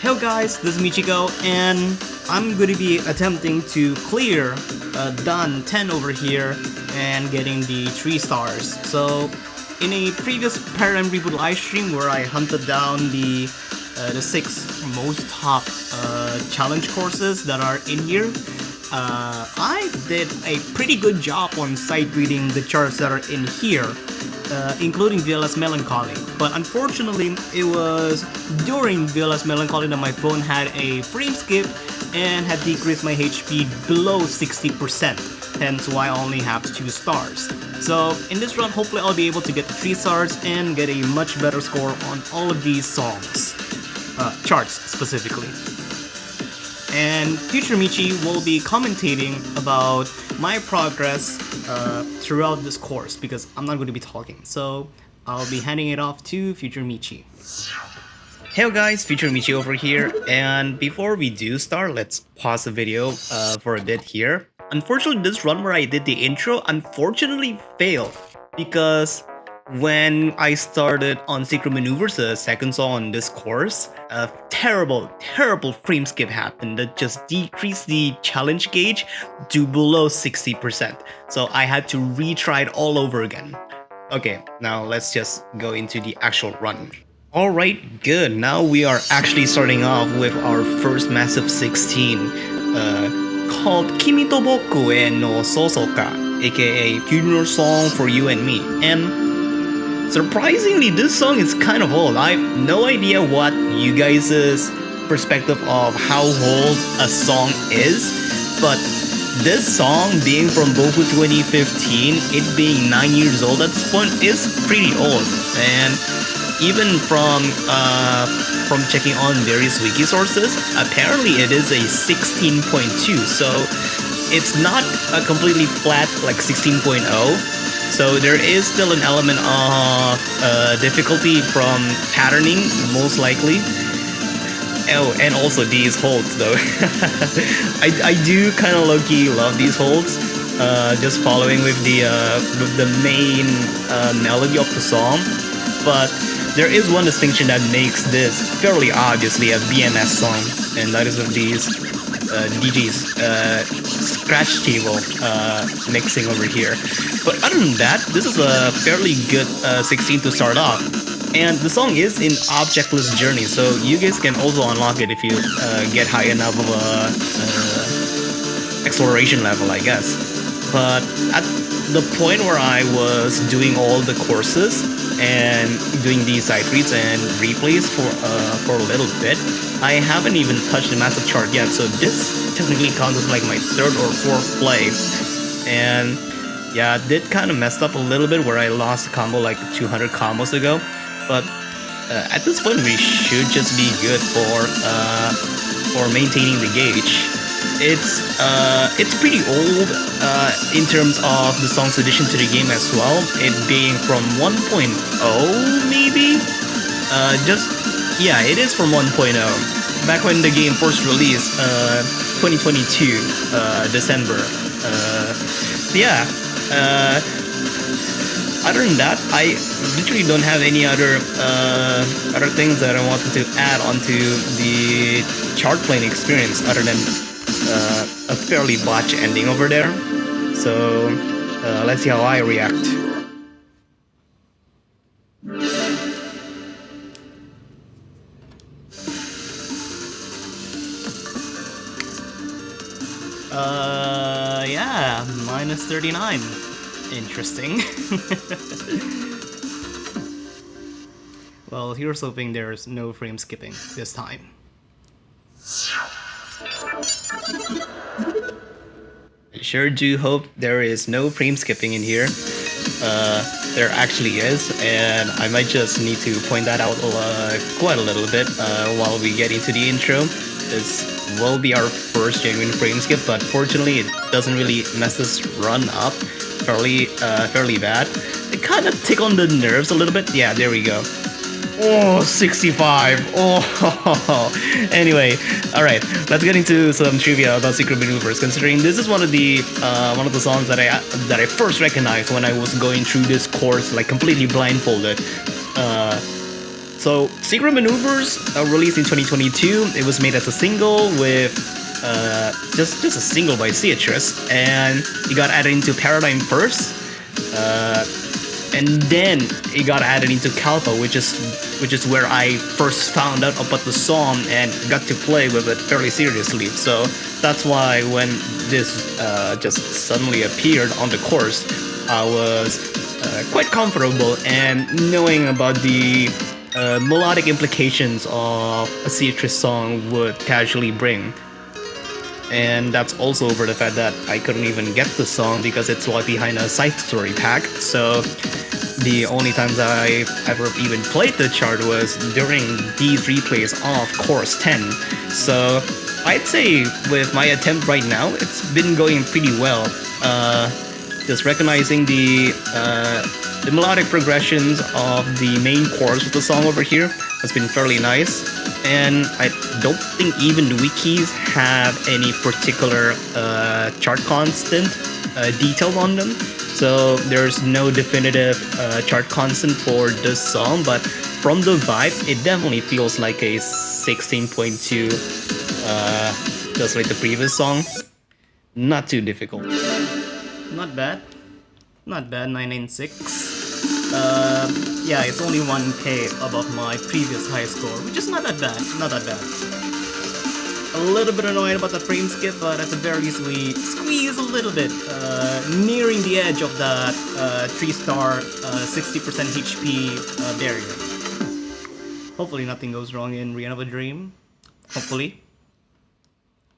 Hello guys, this is Michiko, and I'm going to be attempting to clear done 10 over here and getting the 3 stars. So in a previous Paradigm Reboot livestream where I hunted down the 6 most top challenge courses that are in here, I did a pretty good job on sight reading the charts that are in here, including Viyella's Melancholy. But unfortunately, it was during Viyella's Melancholy that my phone had a frame skip and had decreased my HP below 60%, hence why I only have 2 stars. So in this run, hopefully I'll be able to get 3 stars and get a much better score on all of these songs, charts specifically. And future Michi will be commentating about my progress throughout this course because I'm not going to be talking. So I'll be handing it off to future Michi. Hey guys, future Michi over here. And before we do start, let's pause the video for a bit here. Unfortunately, this run where I did the intro unfortunately failed because when I started on Secret Maneuvers, the second song on this course, a terrible frame skip happened that just decreased the challenge gauge to below 60%. So I had to retry it all over again. Okay, now let's just go into the actual run. Alright, good. Now we are actually starting off with our first massive 16 called Kimi to boku he no葬送歌, aka Funeral Song for You and Me. And surprisingly, this song is kind of old. I have no idea what you guys' perspective of how old a song is, but this song being from Boku 2015, it being 9 years old at this point, is pretty old. And even from checking on various wiki sources, apparently it is a 16.2, so it's not a completely flat like 16.0. So there is still an element of difficulty from patterning, most likely. Oh, and also these holds though. I do kind of low-key love these holds. Just following with the main melody of the song. But there is one distinction that makes this fairly obviously a BMS song, and that is with these DJ's scratch table mixing over here. But other than that, this is a fairly good 16 to start off. And the song is in Objectless Journey, so you guys can also unlock it if you get high enough of a exploration level, I guess. But at the point where I was doing all the courses and doing these side reads and replays for a little bit, I haven't even touched the massive chart yet, so this technically counts as like my 3rd or 4th play. And yeah, did kind of messed up a little bit where I lost a combo like 200 combos ago, but at this point we should just be good for maintaining the gauge. It's pretty old in terms of the song's addition to the game as well, it being from 1.0 maybe? Yeah, it is from 1.0. Back when the game first released, 2022, December. Yeah. Other than that, I literally don't have any other things that I wanted to add onto the chart playing experience other than a fairly botched ending over there. So let's see how I react. Yeah, minus 39. Interesting. Well, here's hoping there's no frame skipping this time. I sure do hope there is no frame skipping in here. There actually is, and I might just need to point that out quite a little bit while we get into the intro. This will be our first genuine frame skip, but fortunately it doesn't really mess this run up fairly bad. It kind of tick on the nerves a little bit. Yeah, there we go. Oh, 65. Oh, anyway, all right. Let's get into some trivia about Secret Maneuvers. Considering this is one of the songs that I first recognized when I was going through this course, like completely blindfolded. So Secret Maneuvers released in 2022. It was made as a single with just a single by seatrus, and it got added into Paradigm first, and then it got added into Kalpa, which is where I first found out about the song and got to play with it fairly seriously. So that's why when this just suddenly appeared on the course, I was quite comfortable and knowing about the melodic implications of a seatrus song would casually bring. And that's also over the fact that I couldn't even get the song because it's locked behind a side story pack. So the only times I've ever even played the chart was during these replays of Course 10. So I'd say with my attempt right now, it's been going pretty well. Just recognizing the melodic progressions of the main chorus with the song over here has been fairly nice. And I don't think even the wikis have any particular chart constant detailed on them. So there's no definitive chart constant for this song, but from the vibe, it definitely feels like a 16.2, just like the previous song. Not too difficult. Not bad. Not bad, 996. Yeah, it's only 1k above my previous high score, which is not that bad, not that bad. A little bit annoyed about the frame skip, but at the very least we squeeze a little bit, nearing the edge of that 3-star 60% HP barrier. Hopefully nothing goes wrong in Rian of a Dream. Hopefully.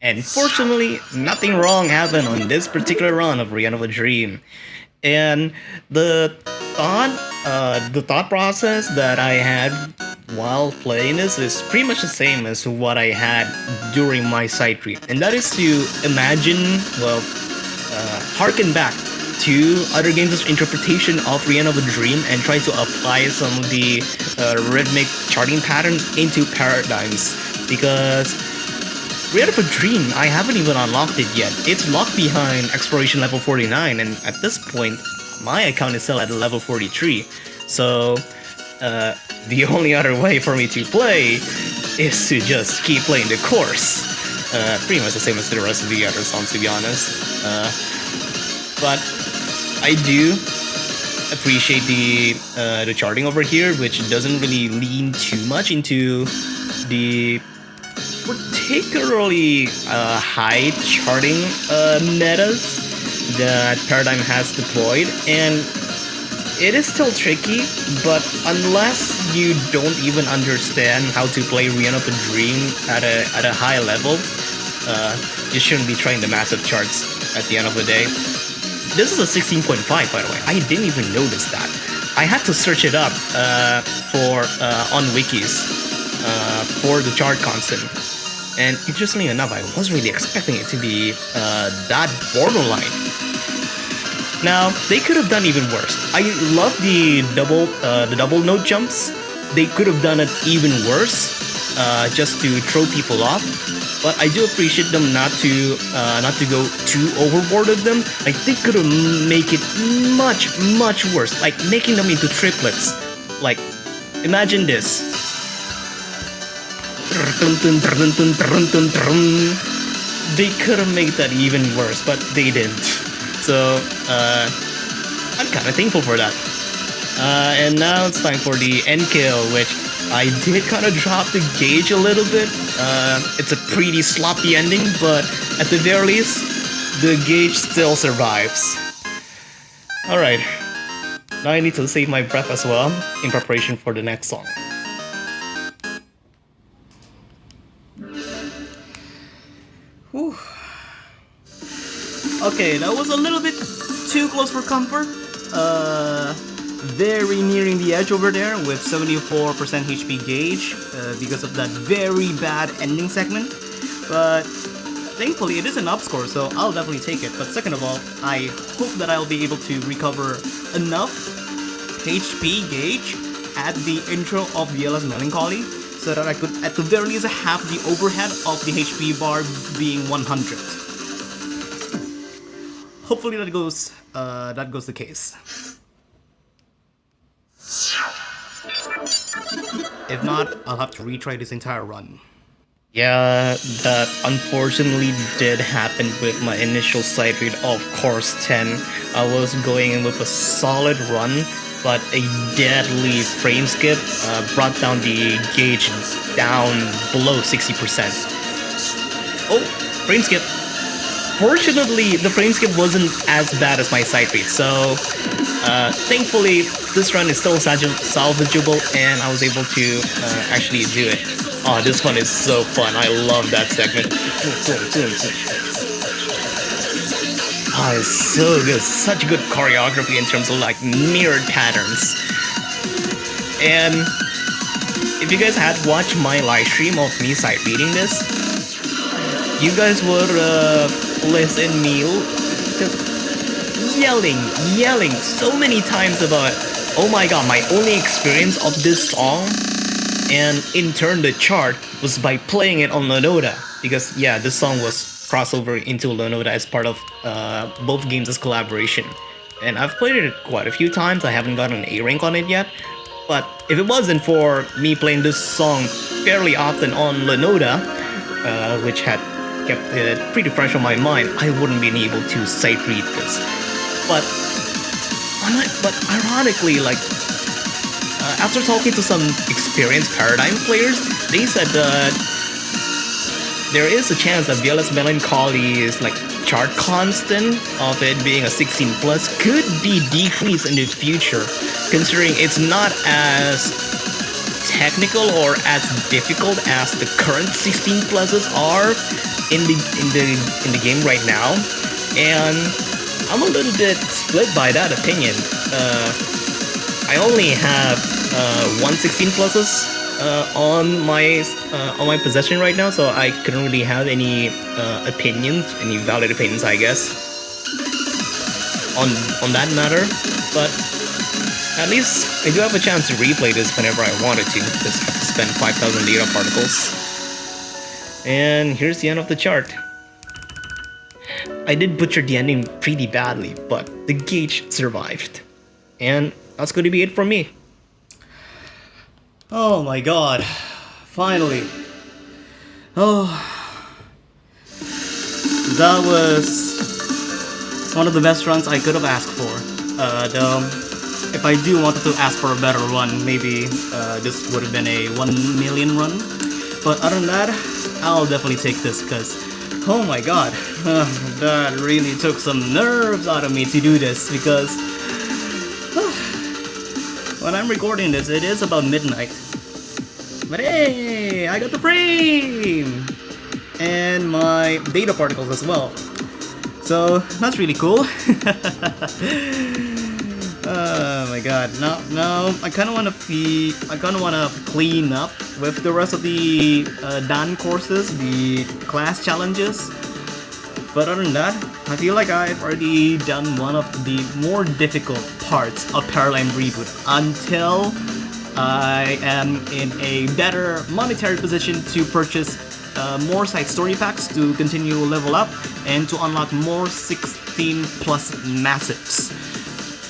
And fortunately, nothing wrong happened on this particular run of Rian of a Dream. And the thought process that I had while playing this is pretty much the same as what I had during my side trip, and that is to imagine, well, harken back to other games' interpretation of Rian of a Dream and try to apply some of the rhythmic charting patterns into paradigms, because Rian of a Dream, I haven't even unlocked it yet. It's locked behind Exploration level 49, and at this point, my account is still at level 43. So, the only other way for me to play is to just keep playing the course. Pretty much the same as the rest of the other songs, to be honest. But I do appreciate the charting over here, which doesn't really lean too much into the particularly high charting metas that Paradigm has deployed, and it is still tricky, but unless you don't even understand how to play Rian of a Dream at a high level, you shouldn't be trying the massive charts at the end of the day. This is a 16.5, by the way. I didn't even notice that. I had to search it up on wikis for the chart constant. And interestingly enough, I wasn't really expecting it to be that borderline. Now, they could have done even worse. I love the double note jumps. They could have done it even worse, just to throw people off. But I do appreciate them not to go too overboard with them. Like, they could have make it much worse, like making them into triplets. Like, imagine this. They could have made that even worse, but they didn't. So, I'm kind of thankful for that. And now it's time for the end kill, which I did kind of drop the gauge a little bit. It's a pretty sloppy ending, but at the very least, the gauge still survives. Alright, now I need to save my breath as well in preparation for the next song. Whew. Okay, that was a little bit too close for comfort. Very nearing the edge over there with 74% HP gauge because of that very bad ending segment. But thankfully it is an up score, so I'll definitely take it. But second of all, I hope that I'll be able to recover enough HP gauge at the intro of Viyella's Melancholy so that I could at the very least have the overhead of the HP bar being 100. Hopefully that goes the case. If not, I'll have to retry this entire run. Yeah, that unfortunately did happen with my initial sight read of course 10. I was going in with a solid run, but a deadly frame skip brought down the gauge down below 60%. Oh, frame skip. Fortunately, the frame skip wasn't as bad as my sight read, so thankfully this run is still salvageable and I was able to actually do it. Oh, this one is so fun. I love that segment. Oh, it's so good. Such good choreography in terms of like mirrored patterns. And if you guys had watched my live stream of me sight reading this, you guys would listen me yelling so many times about, oh my god, my only experience of this song and in turn the chart was by playing it on Lenoda, because yeah, this song was crossover into Lenoda as part of both games' collaboration. And I've played it quite a few times. I haven't gotten an A rank on it yet, but if it wasn't for me playing this song fairly often on Lenoda, which had kept it pretty fresh on my mind, I wouldn't been able to sight read this. But ironically, like after talking to some experienced Paradigm players, they said that there is a chance that Viyella's Melancholy's like chart constant of it being a 16 plus could be decreased in the future, considering it's not as technical or as difficult as the current 16 pluses are in the game right now. And I'm a little bit split by that opinion. I only have 116 pluses on my possession right now, so I couldn't really have any any valid opinions, I guess, on that matter. But at least I do have a chance to replay this whenever I wanted to. Just have to spend 5,000 data particles. And here's the end of the chart. I did butcher the ending pretty badly, but the gauge survived. And that's going to be it from me. Oh my god. Finally. Oh. That was one of the best runs I could have asked for. Though, if I do wanted to ask for a better run, maybe this would have been a 1 million run. But other than that, I'll definitely take this because, oh my god, that really took some nerves out of me to do this, because when I'm recording this, it is about midnight. But hey, I got the frame! And my data particles as well. So, that's really cool. Oh my god. Now I kinda wanna clean up with the rest of the Dan courses, the class challenges. But other than that, I feel like I've already done one of the more difficult parts of Paradigm Reboot until I am in a better monetary position to purchase more side story packs to continue level up and to unlock more 16 plus massives.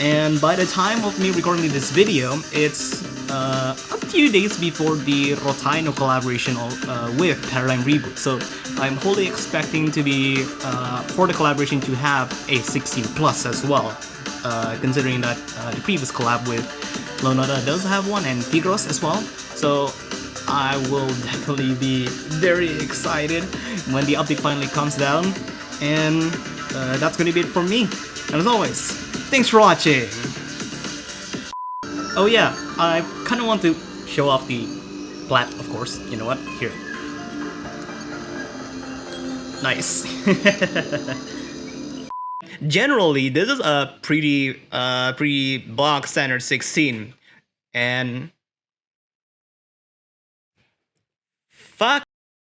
And by the time of me recording this video, it's a few days before the ROKINA collaboration with Paradigm Reboot. So I'm wholly expecting to be for the collaboration to have a 16 plus as well, considering that the previous collab with Lenoda does have one, and Tigros as well. So I will definitely be very excited when the update finally comes down. And that's going to be it for me. And as always, thanks for watching! Oh yeah, I kinda want to show off the plat, of course. You know what? Here. Nice. Generally, this is a pretty bog standard 16. And fuck